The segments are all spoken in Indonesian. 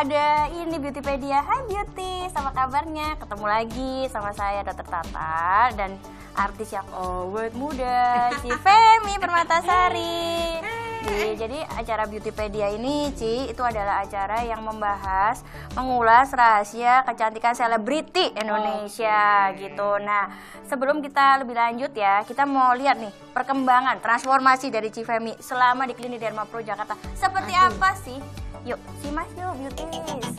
ada ini Beautypedia. Hai Beauty, sama kabarnya? Ketemu lagi sama saya Dr. Tata dan artis yang awet muda, Ci Femi Permatasari. Jadi acara Beautypedia ini, Ci, itu adalah acara yang membahas, mengulas rahasia kecantikan selebriti Indonesia gitu. Nah, sebelum kita lebih lanjut ya, kita mau lihat nih perkembangan transformasi dari Ci Femi selama di Klinik Dermapro Jakarta. Seperti apa sih? Yuk, simak yuk Beauties.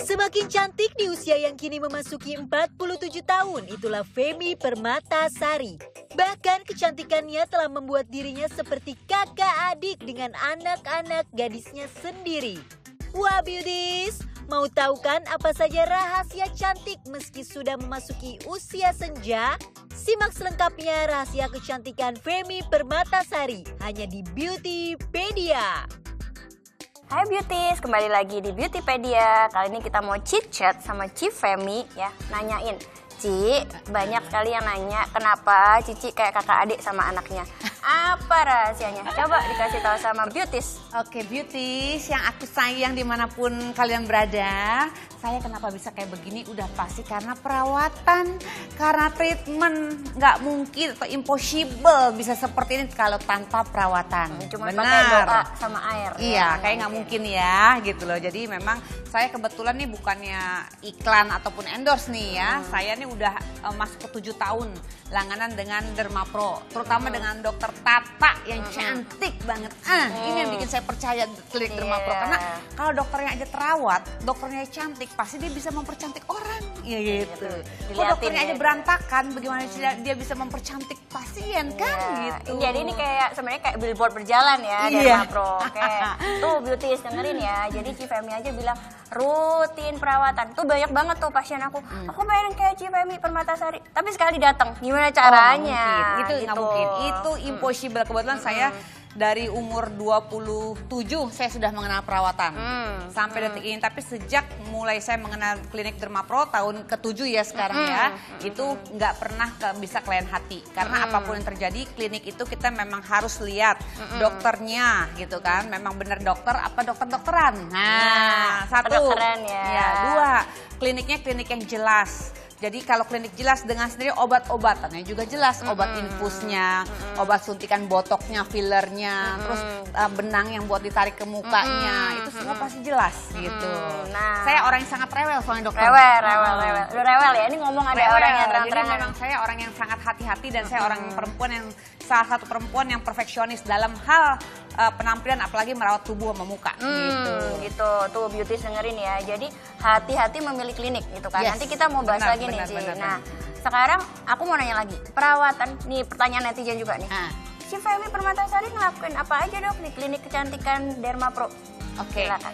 Semakin cantik di usia yang kini memasuki 47 tahun, itulah Femi Permatasari. Bahkan kecantikannya telah membuat dirinya seperti kakak adik dengan anak-anak gadisnya sendiri. Wah Beauties, mau tahu kan apa saja rahasia cantik meski sudah memasuki usia senja? Simak selengkapnya rahasia kecantikan Femi Permatasari hanya di Beautypedia. Hai Beauties, kembali lagi di Beautypedia. Kali ini kita mau chit-chat sama Ci Femi ya, nanyain. Ci, banyak sekali yang nanya kenapa Cici kayak kakak adik sama anaknya. Apa rahasianya? Coba dikasih tahu sama Beauties. Oke Beauties, yang aku sayang dimanapun kalian berada. Saya kenapa bisa kayak begini udah pasti karena perawatan, karena treatment. Nggak mungkin atau impossible bisa seperti ini kalau tanpa perawatan. Cuma pakai doa sama air. Iya, kayak nggak mungkin ya gitu loh. Jadi memang saya kebetulan nih bukannya iklan ataupun endorse nih ya. Saya nih udah masuk ke 7 tahun langganan dengan Dermapro. Terutama dengan Dokter Tata yang cantik banget. Ini yang bikin saya percaya Klinik Dermapro. Karena kalau dokternya aja terawat, dokternya cantik, pasti dia bisa mempercantik orang. Iya gitu. Kalau dokternya aja berantakan, bagaimana dia bisa mempercantik pasien kan gitu. Jadi ini kayak sebenarnya kayak billboard berjalan ya Dermapro. Oke. Tuh Beauties dengerin ya. Jadi Ci Femi aja bilang rutin perawatan. Tuh banyak banget tuh pasien aku. Aku pengen kayak Ci Femi Permatasari. Tapi sekali datang, gimana caranya? Itu nggak mungkin. Itu impossible. Kebetulan saya dari umur 27 saya sudah mengenal perawatan sampai detik ini. Tapi sejak mulai saya mengenal Klinik Dermapro tahun ke-7 ya sekarang ya, itu nggak pernah bisa klien hati. Karena apapun yang terjadi, klinik itu kita memang harus lihat dokternya gitu kan. Memang benar dokter apa dokter-dokteran. Nah, satu. Ya, dua, kliniknya klinik yang jelas. Jadi kalau klinik jelas dengan sendiri obat-obatannya juga jelas, obat infusnya, obat suntikan botoknya, fillernya, terus benang yang buat ditarik ke mukanya, itu semua pasti jelas gitu. Nah, saya orang yang sangat rewel soalnya dokter. Rewel. Udah rewel ya, ini ngomong ada orang yang Jadi terang-terangan. memang saya orang yang sangat hati-hati dan saya orang perempuan yang salah satu perempuan yang perfeksionis dalam hal penampilan apalagi merawat tubuh sama muka gitu. Tuh Beauties dengerin ya. Jadi hati-hati memilih klinik gitu kan. Nanti kita mau bahas lagi nih Ci. Nah, sekarang aku mau nanya lagi. Perawatan, nih pertanyaan netizen juga nih. Ci Femi Permatasari ngelakuin apa aja dok di klinik kecantikan Dermapro? Oke. Silakan.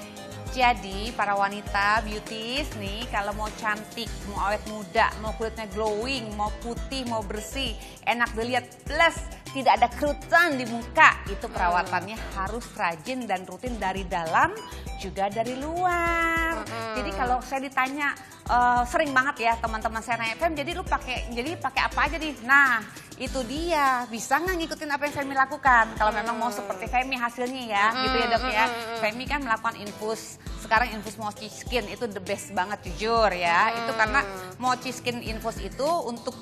Jadi para wanita Beauties nih kalau mau cantik, mau awet muda, mau kulitnya glowing, mau putih, mau bersih, enak dilihat plus tidak ada kerutan di muka, itu perawatannya harus rajin dan rutin dari dalam juga dari luar. Jadi kalau saya ditanya sering banget ya teman-teman saya nanya, Fem jadi lu pakai apa aja nih? Nah itu dia, bisa nggak ngikutin apa yang Femi lakukan? Kalau memang mau seperti Femi hasilnya ya, gitu ya dok ya. Femi kan melakukan infus, sekarang infus Mochi Skin itu the best banget jujur ya. Itu karena Mochi Skin infus itu untuk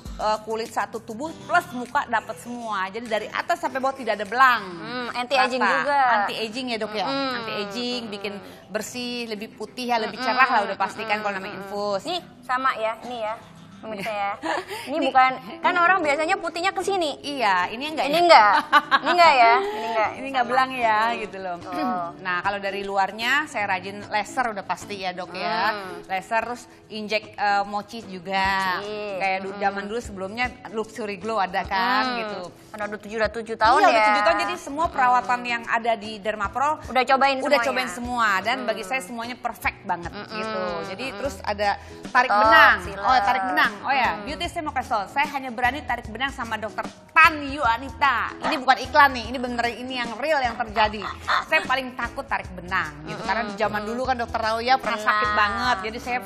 kulit satu tubuh plus muka dapat semua. Jadi dari atas sampai bawah tidak ada belang. Anti aging juga. Anti aging ya dok ya. Anti aging, bikin bersih, lebih putih ya, lebih cerah lah udah pastikan kalau namanya infus. Nih sama ya, ini ya. Pemirsa ya. Ini bukan, kan orang biasanya putihnya ke sini. Iya, ini enggak. Ini enggak. Ini enggak ya. Ini enggak belang ya gitu loh. Nah, kalau dari luarnya saya rajin laser udah pasti ya, Dok ya. Laser terus injek mochi juga. Kayak zaman dulu sebelumnya Luxury Glow ada kan gitu. Kan udah 7 tahun ya. Udah 7 tahun, jadi semua perawatan yang ada di Dermapro udah cobain semua dan bagi saya semuanya perfect banget gitu. Jadi terus ada tarik benang. Tarik benang. Oh ya, Beauty saya mau kasih tau, saya hanya berani tarik benang sama dokter Tan Yuanita. Ini bukan iklan nih, ini bener ini yang real yang terjadi. Saya paling takut tarik benang gitu, karena di zaman dulu kan dokter Rauya pernah sakit banget, jadi saya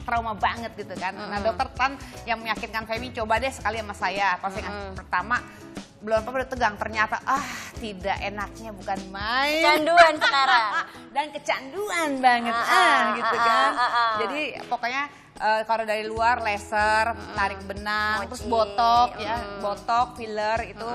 trauma banget gitu kan. Nah dokter Tan yang meyakinkan Femi coba deh sekali sama saya. Pas saya pertama belum apa udah tegang, ternyata tidak enaknya bukan main. Canduan sekarang. Dan kecanduan banget gitu kan. Jadi pokoknya kalau dari luar laser, tarik benang, terus botok ya, botok, filler itu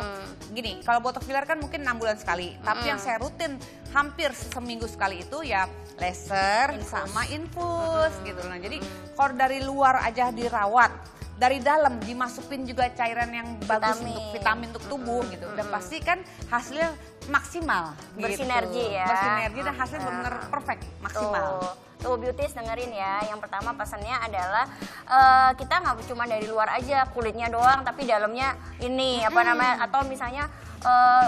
gini. Kalau botok filler kan mungkin 6 bulan sekali, tapi yang saya rutin hampir seminggu sekali itu ya laser sama infus gitu. Nah, jadi kalau dari luar aja dirawat, dari dalam dimasukin juga cairan yang bagus untuk vitamin untuk tubuh gitu. Dan pasti kan hasilnya maksimal. Bersinergi ya. Bersinergi dan hasilnya benar perfect, maksimal. Tuh beauties dengerin ya, yang pertama pesannya adalah kita nggak cuma dari luar aja kulitnya doang, tapi dalamnya ini apa namanya, atau misalnya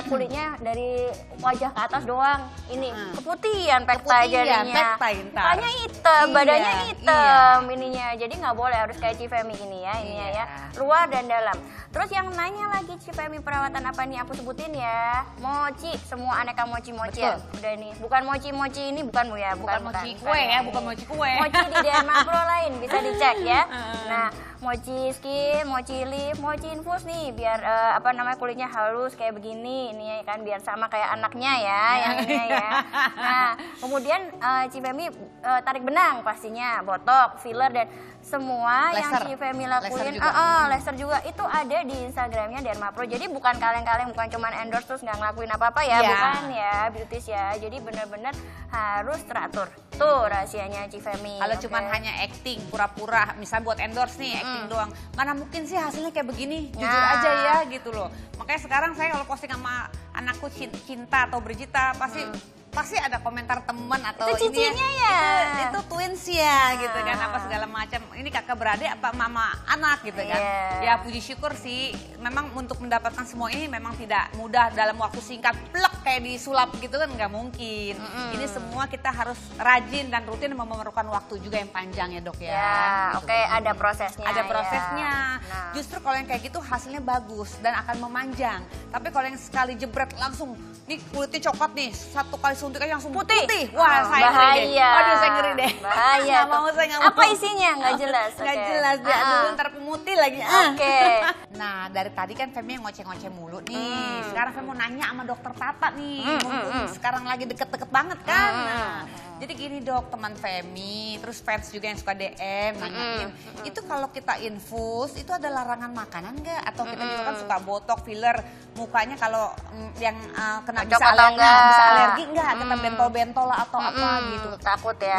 kulitnya dari wajah ke atas doang, ini keputihan, pektai jadinya, mukanya hitam, badannya hitam ininya, jadi nggak boleh, harus kayak Cifemi ini ya, ya, luar dan dalam. Terus yang nanya lagi Cifemi perawatan apa nih aku sebutin ya, mochi, semua aneka mochi-mochi ya, udah ini, bukan mochi-mochi ini bukan Bu ya, bukan mochi kue ya, bukan mochi kue. Mochi di Derma Pro lain bisa dicek ya. Nah, mochi skin, mochi lip, mochi infus nih biar apa namanya kulitnya halus kayak begini ini kan biar sama kayak anaknya ya yang ini ya. Nah, kemudian Cifemi tarik benang pastinya, botok, filler dan semua laser. yang Cifemi lakuin, laser juga itu ada di Instagramnya Derma Pro. Jadi bukan kaleng-kaleng, bukan cuma endorse terus nggak ngelakuin apa-apa ya, bukan ya, beauties ya. Jadi benar-benar harus teratur. Tuh rahasianya Cifemi. Kalau cuma hanya acting, pura-pura, misal buat endorse nih, acting doang, mana mungkin sih hasilnya kayak begini? Jujur aja ya gitu loh. Makanya sekarang saya kalau posting sama anakku Cinta atau Brigita pasti ada komentar teman atau itu cicinya ya, itu twins ya gitu kan, apa segala macam, ini kakak beradik apa mama anak gitu kan. Ya puji syukur sih, memang untuk mendapatkan semua ini memang tidak mudah dalam waktu singkat plek kayak disulap gitu kan, nggak mungkin. Ini semua kita harus rajin dan rutin, memerlukan waktu juga yang panjang ya dok ya. Oke, ada prosesnya. Ada prosesnya. Nah. Justru kalau yang kayak gitu hasilnya bagus dan akan memanjang. Tapi kalau yang sekali jebret langsung, nih kulitnya coklat nih, satu kali suntik aja langsung putih. Wah, saya ngeri deh. Waduh, saya ngeri deh. Bahaya. Nggak mau, saya nggak mau. Apa isinya? Nggak jelas. Nggak jelas deh. Aduh, ntar pemutih lagi. Oke. Nah, dari tadi kan Femi yang ngoceh-ngoceh mulu nih. Sekarang Femi mau nanya sama dokter Tata nih. Mumpung sekarang lagi deket-deket banget kan. Nah, jadi gini dok, teman Femi, terus fans juga yang suka DM nanyain, itu kalau kita infus itu ada larangan makanan nggak? Atau kita juga kan suka botok, filler, mukanya kalau yang kena bisa alergi nggak? Kita bentol-bentol atau apa gitu. Takut ya.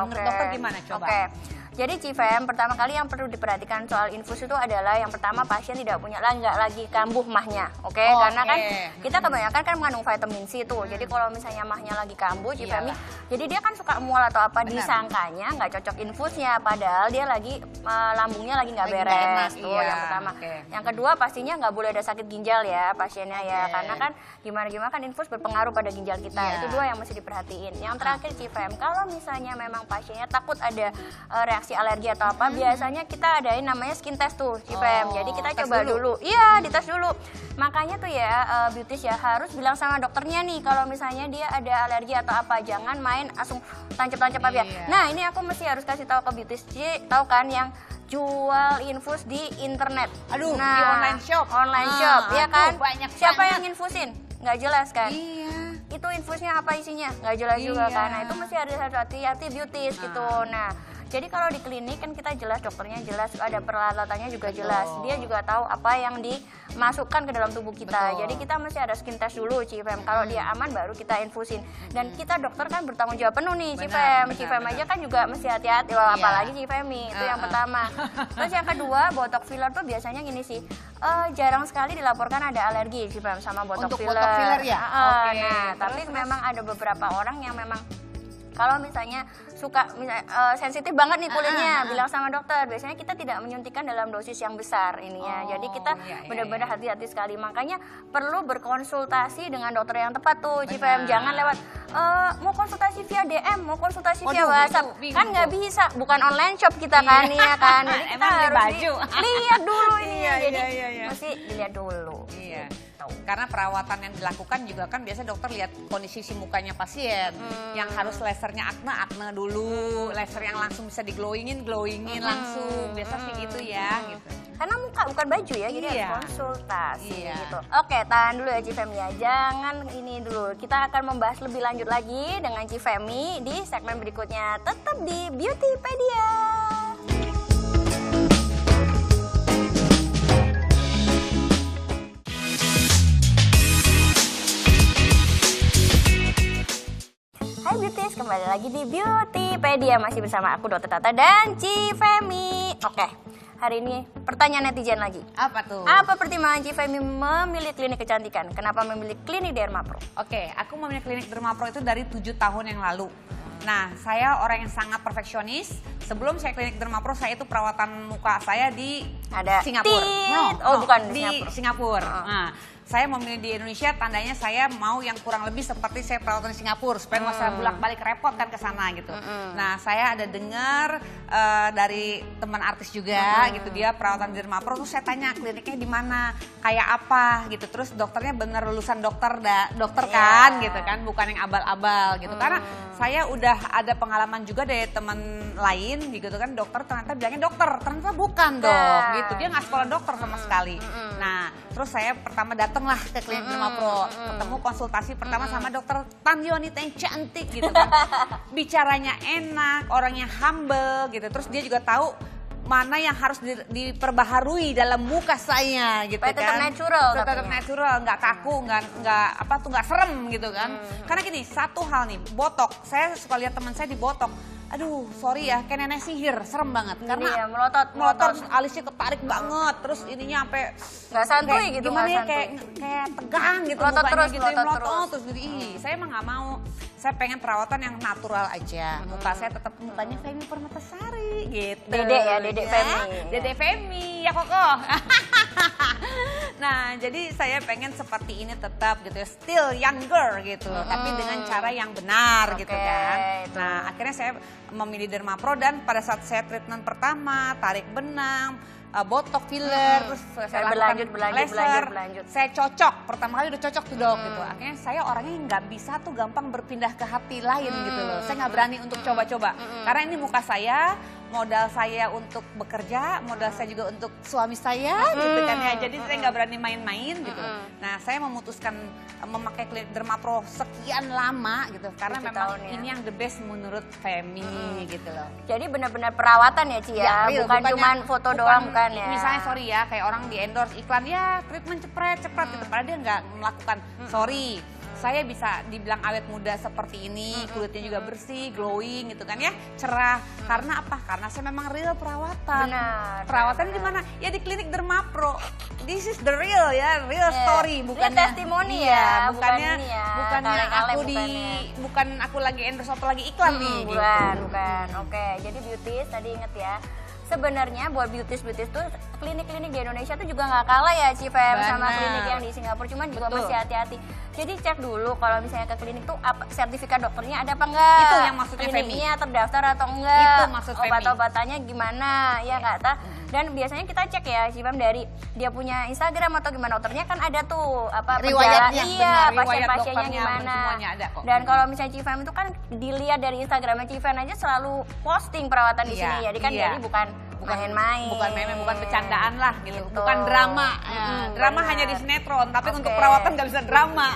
Menurut dokter gimana coba? Jadi Cifem, pertama kali yang perlu diperhatikan soal infus itu adalah yang pertama pasien tidak punya nggak lagi kambuh mahnya, karena kan kita kebanyakan kan mengandung vitamin C tuh. Jadi kalau misalnya mahnya lagi kambuh, Cifemi, jadi dia kan suka mual atau apa, disangkanya nggak cocok infusnya, padahal dia lagi lambungnya lagi nggak beres tuh yang pertama. Yang kedua pastinya nggak boleh ada sakit ginjal ya pasiennya ya, karena kan gimana kan infus berpengaruh pada ginjal kita. Itu dua yang mesti diperhatiin. Yang terakhir Cifem, kalau misalnya memang pasiennya takut ada reaksi alergi atau apa, biasanya kita adain namanya skin test tuh Cifem. Jadi kita coba dulu. Iya, dites dulu. Makanya tuh ya beauties ya harus bilang sama dokternya nih kalau misalnya dia ada alergi atau apa, jangan main langsung tancap-tancap aja. Nah, ini aku mesti harus kasih tahu ke beauties, tahu kan yang jual infus di internet. Aduh, di online shop. Online shop, ya kan? Siapa yang infusin? Nggak jelas kan? Iya. Itu infusnya apa isinya? Nggak jelas juga kan? Nah, itu mesti harus hati-hati beauties gitu. Nah, jadi kalau di klinik kan kita jelas, dokternya jelas, ada peralatannya juga jelas. Dia juga tahu apa yang dimasukkan ke dalam tubuh kita. Jadi kita mesti ada skin test dulu Cifem. Kalau dia aman baru kita infusin. Dan kita dokter kan bertanggung jawab penuh nih Cifem. Cifem aja kan juga mesti hati-hati, apalagi Cifemi. Itu yang pertama. Terus yang kedua, botok filler tuh biasanya gini sih. Jarang sekali dilaporkan ada alergi Cifem sama botok filler. Botok filler ya? Nah, tapi memang ada beberapa orang yang memang kalau misalnya suka sensitif banget nih kulitnya, bilang sama dokter. Biasanya kita tidak menyuntikkan dalam dosis yang besar ini ya. Jadi kita benar-benar hati-hati sekali. Makanya perlu berkonsultasi dengan dokter yang tepat tuh, Cifem. Jangan lewat mau konsultasi via DM, mau konsultasi via WhatsApp. Kan nggak bisa, bukan online shop kita kan, ya kan. Jadi kita harus lihat dulu ini. Jadi mesti dilihat dulu. Iya. Karena perawatan yang dilakukan juga kan biasa dokter lihat kondisi si mukanya pasien. Yang harus lasernya akne dulu, laser yang langsung bisa diglowingin langsung. Biasa sih gitu ya gitu. Karena muka bukan baju ya, jadi Iya. harus konsultasi Iya. gitu. Oke, tahan dulu ya Ci Femi ya. Jangan ini dulu. Kita akan membahas lebih lanjut lagi dengan Ci Femi di segmen berikutnya. Tetap di Beautypedia. Hai Beauties, kembali lagi di Beautypedia. Masih bersama aku Dr. Tata dan Ci Femi. Oke, hari ini pertanyaan netizen lagi. Apa tuh? Apa pertimbangan Ci Femi memilih klinik kecantikan? Kenapa memilih klinik Dermapro? Oke, aku memilih klinik Dermapro itu dari 7 tahun yang lalu. Nah, saya orang yang sangat perfeksionis. Sebelum saya klinik Dermapro, saya itu perawatan muka saya di Ada Singapura. tit. Oh, bukan di di Singapura. Nah, saya memilih di Indonesia, tandanya saya mau yang kurang lebih seperti saya perawatan di Singapura supaya nggak usah bolak-balik repot kan ke sana gitu. Nah, saya ada dengar dari teman artis juga gitu, dia perawatan di Dermapro, terus saya tanya kliniknya di mana, kayak apa gitu. Terus dokternya bener lulusan dokter kan gitu kan, bukan yang abal-abal gitu. Karena saya udah ada pengalaman juga dari teman lain gitu kan, dokter ternyata bilangnya dokter, ternyata bukan dok gitu. Dia nggak sekolah dokter sama sekali. Nah, terus saya pertama datanglah ke klinik Dermapro, ketemu konsultasi pertama sama dokter Tanjonita yang cantik gitu kan. Bicaranya enak, orangnya humble gitu. Terus dia juga tahu mana yang harus diperbaharui dalam muka saya gitu Supaya kan. tetap natural Tetap katanya. natural, nggak kaku, nggak serem gitu kan. Karena gini, satu hal nih, botok. Saya suka lihat teman saya di botok. Aduh, sorry ya, kayak nenek sihir, serem banget. Karena Iya, melotot. terus alisnya ketarik banget, terus ininya sampai Nggak santuy kayak gitu, gimana nggak ya, santuy. kayak tegang gitu Melotot mukanya terus, gitu, melotot terus gitu. Ih, saya emang nggak mau. Saya pengen perawatan yang natural aja. Muka saya tetap mukanya Femi Permatasari gitu. Dede ya, Dede Femi. Dede Femi, ya kokoh. Nah, jadi saya pengen seperti ini tetap gitu, still younger gitu, tapi dengan cara yang benar gitu kan. itu. Nah, akhirnya saya memilih Dermapro dan pada saat saya treatment pertama, tarik benang, botok filler, terus saya lakukan laser, saya cocok, pertama kali udah cocok tuh dok gitu. Akhirnya saya orangnya nggak bisa tuh gampang berpindah ke hati lain gitu loh. Saya nggak berani untuk coba-coba, karena ini muka saya, modal saya untuk bekerja, modal saya juga untuk suami saya gitu kan ya. Jadi saya nggak berani main-main gitu. Nah, saya memutuskan memakai klinik Dermapro sekian lama gitu, karena memang ini yang the best menurut Femi gitu loh. Jadi benar-benar perawatan ya Ci ya, real, bukan cuma foto doang bukan ya. Misalnya sorry ya, kayak orang di endorse iklan ya treatment cepat gitu, padahal dia nggak melakukan. Sorry, saya bisa dibilang awet muda seperti ini, kulitnya juga bersih, glowing gitu kan ya, cerah. Karena apa? Karena saya memang real perawatan. Benar. Perawatan di mana? Ya di klinik Dermapro. This is the real ya, real story, bukannya testimoni iya, ya, bukannya bukan ini ya, bukannya kaleng-kaleng aku bukan aku lagi endorse atau lagi iklan nih. Gitu. Bukan. Oke, jadi beauties tadi inget ya. Sebenarnya buat beauties tuh klinik-klinik di Indonesia tuh juga nggak kalah ya Ci Fem sama Benar. klinik yang di Singapura, cuman juga Betul. masih hati-hati. Jadi cek dulu kalau misalnya ke klinik tuh apa sertifikat dokternya ada apa enggak? Itu yang maksudnya kliniknya terdaftar atau enggak? Itu maksud Femi. Obat-obatannya gimana ya nggak ta? Dan biasanya kita cek ya Ci Fem dari dia punya Instagram atau gimana, dokternya kan ada tuh apa Riwayatnya, iya, benar, riwayat pasien-pasiennya dokternya, gimana. semuanya ada kok. Dan kalau misalnya Ci Fem itu kan dilihat dari Instagramnya Ci Fem aja selalu posting perawatan di sini, jadi kan jadi bukan main-main. Bukan bercandaan lah gitu. Bukan drama. Drama benar. hanya di sinetron, tapi Oke. untuk perawatan nggak bisa drama.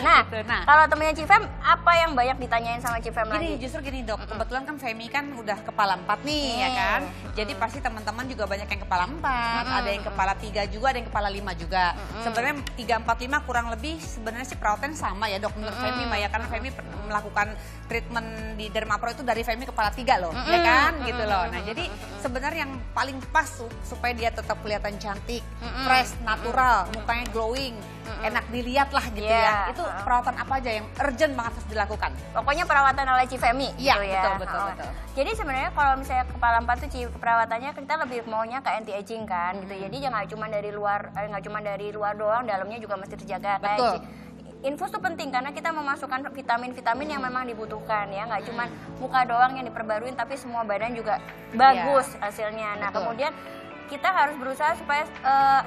Nah, Gitu, nah. kalau temennya Ci Fem, apa yang banyak ditanyain sama Ci Fem lagi? Justru gini dok, kebetulan kan Femi kan udah kepala 4 nih ya kan. Jadi pasti teman-teman juga banyak yang kepala 4, ada yang kepala 3 juga, ada yang kepala 5 juga. Sebenarnya 3, 4, 5 kurang lebih sebenarnya sih perawatan sama ya dok menurut Femi mah ya, karena Femi melakukan treatment di Dermapro itu dari Femi kepala 3 loh, ya kan gitu loh. Nah jadi sebenarnya yang paling pas supaya dia tetap kelihatan cantik, fresh, natural, mukanya glowing, enak dilihat lah gitu Iya. ya. Itu perawatan apa aja yang urgent banget harus dilakukan? Pokoknya perawatan ala Ci Femi Iya, gitu ya. betul. Jadi sebenarnya kalau misalnya kepala 4 tuh perawatannya kita lebih maunya ke anti aging kan gitu. Jadi jangan cuma dari luar, nggak cuma dari luar doang, dalamnya juga mesti terjaga kayak Betul. infus tuh penting karena kita memasukkan vitamin-vitamin yang memang dibutuhkan ya, nggak cuma muka doang yang diperbaruin tapi semua badan juga bagus hasilnya. Nah, Betul. kemudian kita harus berusaha supaya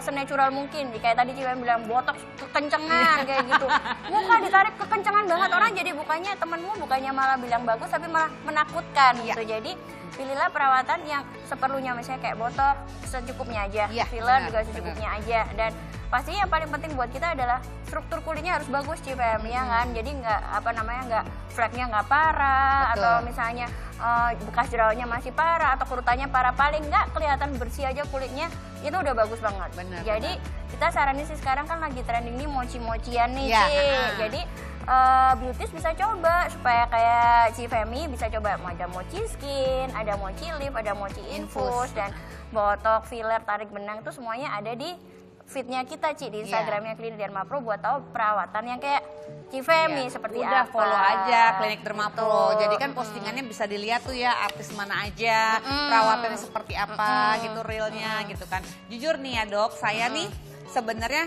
senatural mungkin. Kayak tadi Ciwen bilang botok kekencengan kayak gitu. Muka ditarik kekencengan banget, orang jadi bukannya temenmu bukannya malah bilang bagus tapi malah menakutkan gitu. Jadi pilihlah perawatan yang seperlunya, misalnya kayak botox secukupnya aja, Iya, filler benar, juga secukupnya aja, dan pasti yang paling penting buat kita adalah struktur kulitnya harus bagus Cifem, ya kan? Jadi nggak fleknya nggak parah, Betul. atau misalnya bekas jerawatnya masih parah atau kerutannya parah, paling nggak kelihatan bersih aja kulitnya itu udah bagus banget. Benar, Jadi kita saranin sih sekarang kan lagi trending nih mochi-mochian nih, Iya, Ci. Jadi beauties bisa coba supaya kayak Cifemi bisa coba ada mochi skin, ada mochi lip, ada mochi infus, dan botox, filler, tarik benang itu semuanya ada di feednya kita Ci di Instagramnya Klinik Derma Pro buat tahu perawatan yang kayak Cifemi seperti udah apa. follow aja Klinik Derma Pro. Betul. Jadi kan postingannya bisa dilihat tuh ya artis mana aja, perawatannya seperti apa gitu realnya gitu kan. Jujur nih ya dok, saya nih sebenarnya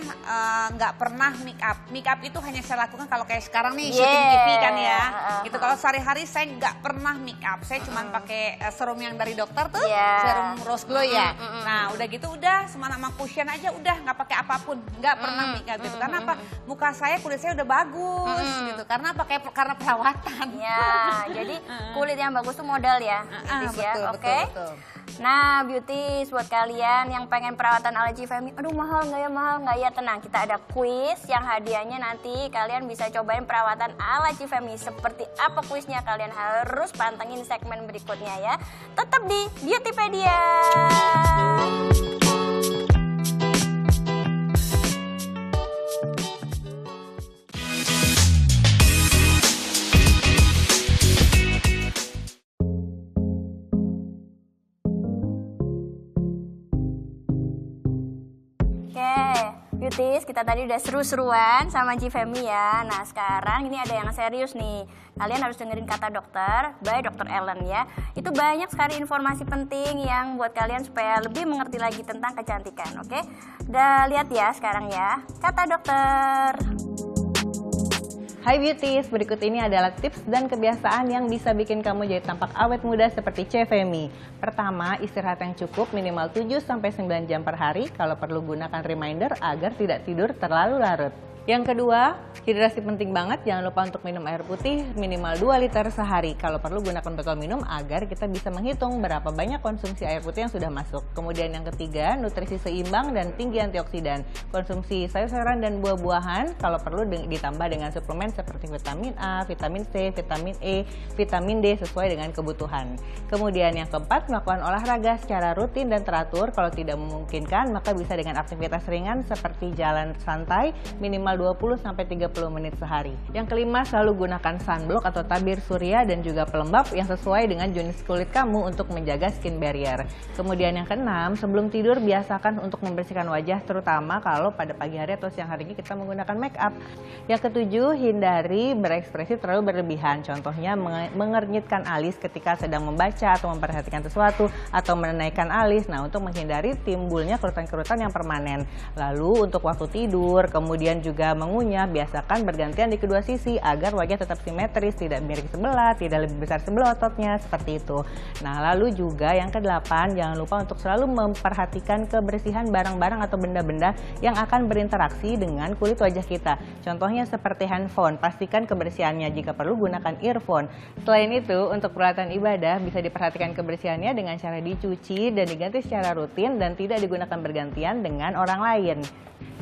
nggak pernah make up. Make up itu hanya saya lakukan kalau kayak sekarang nih syuting TV kan ya. Gitu kalau sehari-hari saya nggak pernah make up. Saya cuma pakai serum yang dari dokter tuh, serum Rose Glow ya. Nah udah gitu udah sama cushion aja udah nggak pakai apapun, nggak pernah make up gitu. Karena apa? Muka saya, kulit saya udah bagus gitu. Karena pakai karena perawatan. Ya, jadi kulit yang bagus tuh modal ya, beauties ya. Betul, Oke. betul. Nah, beauties buat kalian yang pengen perawatan ala Cifemi, aduh mahal nggak ya, tenang. Kita ada quiz yang hadiahnya nanti kalian bisa cobain perawatan ala Cifemi. Seperti apa kuisnya kalian harus pantengin segmen berikutnya ya. Tetap di Beautypedia. Beauties, kita tadi udah seru-seruan sama Cifemi ya. Nah sekarang ini ada yang serius nih. Kalian harus dengerin kata dokter by Dr. Ellen ya. Itu banyak sekali informasi penting yang buat kalian supaya lebih mengerti lagi tentang kecantikan. Oke, udah lihat ya sekarang ya. Kata dokter. Hai Beauties, berikut ini adalah tips dan kebiasaan yang bisa bikin kamu jadi tampak awet muda seperti Cifemi. Pertama, istirahat yang cukup minimal 7-9 jam per hari. Kalau perlu gunakan reminder agar tidak tidur terlalu larut. Yang kedua, hidrasi penting banget. Jangan lupa untuk minum air putih minimal 2 liter sehari. Kalau perlu gunakan botol minum agar kita bisa menghitung berapa banyak konsumsi air putih yang sudah masuk. Kemudian yang ketiga, nutrisi seimbang dan tinggi antioksidan. Konsumsi sayur-sayuran dan buah-buahan. Kalau perlu ditambah dengan suplemen seperti vitamin A, vitamin C, vitamin E, vitamin D sesuai dengan kebutuhan. Kemudian yang keempat, melakukan olahraga secara rutin dan teratur. Kalau tidak memungkinkan, maka bisa dengan aktivitas ringan seperti jalan santai minimal 20-30 menit sehari. Yang kelima, selalu gunakan sunblock atau tabir surya dan juga pelembab yang sesuai dengan jenis kulit kamu untuk menjaga skin barrier. Kemudian yang keenam, sebelum tidur biasakan untuk membersihkan wajah, terutama kalau pada pagi hari atau siang harinya kita menggunakan make up. Yang ketujuh, hindari berekspresi terlalu berlebihan. Contohnya mengernyitkan alis ketika sedang membaca atau memperhatikan sesuatu atau menenaikan alis. Nah, untuk menghindari timbulnya kerutan-kerutan yang permanen. Lalu untuk waktu tidur, kemudian juga mengunyah, biasakan bergantian di kedua sisi agar wajah tetap simetris, tidak miring sebelah, tidak lebih besar sebelah ototnya, seperti itu. Nah, lalu juga yang kedelapan, jangan lupa untuk selalu memperhatikan kebersihan barang-barang atau benda-benda yang akan berinteraksi dengan kulit wajah kita. Contohnya seperti handphone, pastikan kebersihannya, jika perlu gunakan earphone. Selain itu, untuk peralatan ibadah bisa diperhatikan kebersihannya dengan cara dicuci dan diganti secara rutin dan tidak digunakan bergantian dengan orang lain.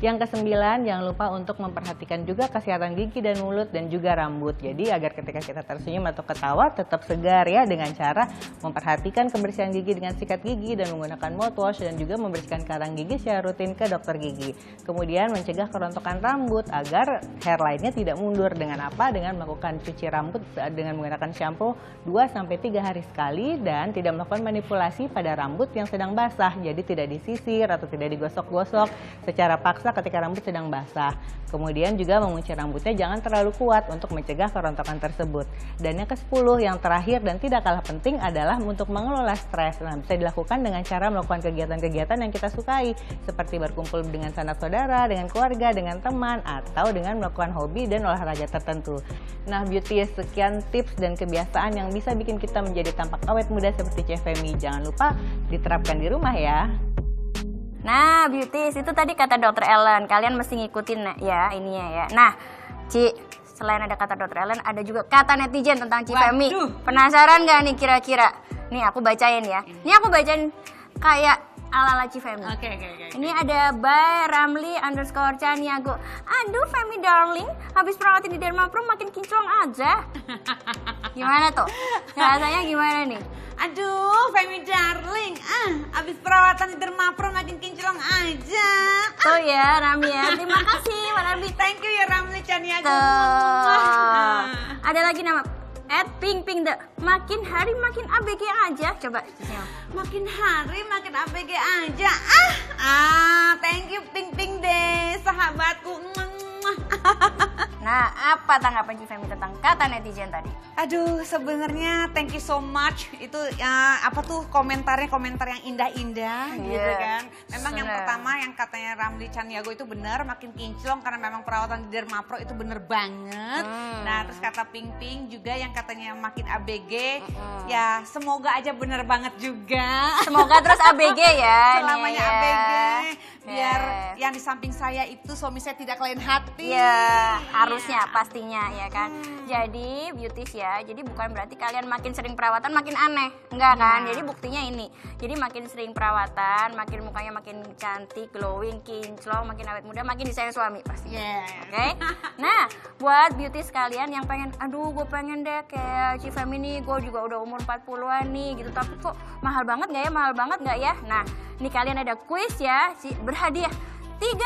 Yang kesembilan, jangan lupa untuk memperhatikan juga kesehatan gigi dan mulut dan juga rambut. Jadi agar ketika kita tersenyum atau ketawa tetap segar ya, dengan cara memperhatikan kebersihan gigi dengan sikat gigi dan menggunakan mouthwash, dan juga membersihkan karang gigi secara rutin ke dokter gigi. Kemudian mencegah kerontokan rambut agar hairline-nya tidak mundur. Dengan apa? Dengan melakukan cuci rambut dengan menggunakan shampoo 2-3 hari sekali dan tidak melakukan manipulasi pada rambut yang sedang basah. Jadi tidak disisir atau tidak digosok-gosok secara paksa ketika rambut sedang basah. Kemudian juga mengunci rambutnya jangan terlalu kuat untuk mencegah kerontokan tersebut. Dan yang ke-10 yang terakhir dan tidak kalah penting adalah untuk mengelola stres. Nah, bisa dilakukan dengan cara melakukan kegiatan-kegiatan yang kita sukai, seperti berkumpul dengan sanak saudara, dengan keluarga, dengan teman, atau dengan melakukan hobi dan olahraga tertentu. Nah, beauty, sekian tips dan kebiasaan yang bisa bikin kita menjadi tampak awet muda seperti Cifemi. Jangan lupa diterapkan di rumah ya. Nah, beauties, itu tadi kata Dr. Ellen. Kalian mesti ngikutin ya ininya ya. Nah, Ci, selain ada kata Dr. Ellen, ada juga kata netizen tentang Cifemi. Penasaran gak nih kira-kira Nih aku bacain ya. Ini aku bacain kayak ala-ala Cifemi. Oke. Ini ada by Ramli _ Caniago. Aduh Femi darling, habis perawatin di Dermapro makin kinclong aja. Gimana tuh? Rasanya gimana nih? Aduh, Femi darling, abis perawatan di Dermapro makin kinclong aja. Tuh ya Rami ya, terima kasih Mbak Ramli. Thank you ya Ramli Caniago. Tuh. Ada lagi nama @pingpingde. Makin hari makin ABG aja. Coba senyum. Makin hari makin ABG aja. Thank you Ping Ping deh, sahabatku. Nah, apa tanggapan Cifemi tentang kata netizen tadi? Aduh, sebenarnya thank you so much. Itu apa tuh komentar yang indah-indah gitu kan. Memang yang Bener. pertama yang katanya Ramli Caniago itu benar, makin kinclong karena memang perawatan di Dermapro itu bener banget. Nah, terus kata Ping Ping juga yang katanya makin ABG, ya semoga aja bener banget juga. Semoga terus ABG ya. Selamanya nih ya. ABG, biar Ya. yang di samping saya itu suami saya tidak lain hati. Ya, harusnya pastinya ya kan. Jadi beauties ya, jadi bukan berarti kalian makin sering perawatan makin aneh, enggak kan? Jadi buktinya ini. Jadi makin sering perawatan, makin mukanya makin cantik, glowing, kinclong, makin awet muda, makin disayang suami pasti. Yes. Oke. Nah, buat beauties kalian yang pengen, aduh gue pengen deh kayak Cifemi nih, gue juga udah umur 40-an nih gitu, tapi kok mahal banget nggak ya, mahal banget nggak ya? Nah, ini kalian ada kuis ya, berhadiah 3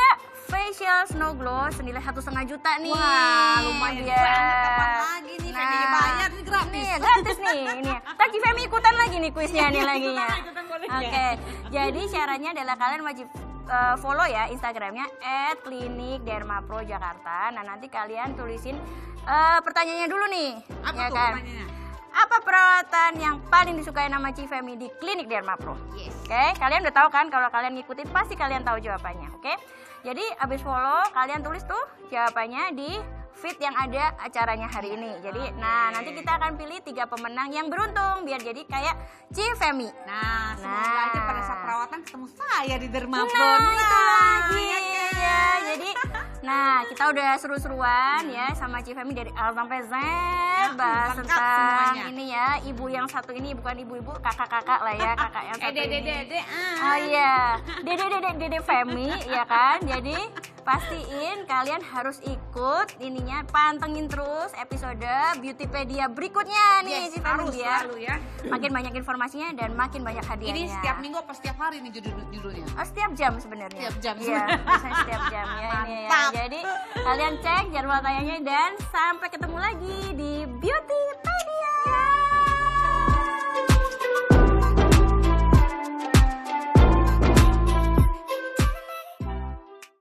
facial snow glow senilai 1,5 juta nih. Wah, lumayan Biar- banget. Kapan lagi nih Femi bayar, ini gratis. Nih, gratis nih. Ini. Ntar Cifemi ikutan lagi nih kuisnya nih lagi ya. Ikutan boleh. Oke. Jadi syaratnya adalah kalian wajib follow ya Instagramnya @klinikdermapro_jakarta. Nah, nanti kalian tulisin pertanyaannya dulu nih. Apa ya tuh kan? pertanyaannya? Apa perawatan yang paling disukai nama Cifemi di Klinik Dermapro? Yes. Oke, kalian udah tahu kan? Kalau kalian ngikutin pasti kalian tahu jawabannya. Oke, jadi abis follow kalian tulis tuh jawabannya di feed yang ada acaranya hari ini. Jadi, nah nanti kita akan pilih 3 pemenang yang beruntung biar jadi kayak Cifemi. Nah, semoga Nah. aja pada saat perawatan ketemu saya di Dermapro. Nah, itu lagi ya kan? ya. Jadi, nah kita udah seru-seruan ya sama Cifemi dari A sampai Z, bahas lengkap tentang semuanya. ini ya. Ibu yang satu ini bukan ibu-ibu, kakak-kakak lah ya, kakak yang satu ini. Dede. Oh iya, dede Femi ya kan. Jadi pastiin kalian harus ikut ininya, pantengin terus episode Beautypedia berikutnya nih Yes, si Femi harus biar selalu ya. makin banyak informasinya dan makin banyak hadiahnya. Ini setiap minggu apa setiap hari nih judulnya? Oh, setiap jam sebenarnya. Setiap jam. Iya, biasanya setiap jam ya ini ya. Mantap. Jadi kalian cek jadwal tayangnya dan sampai ketemu lagi di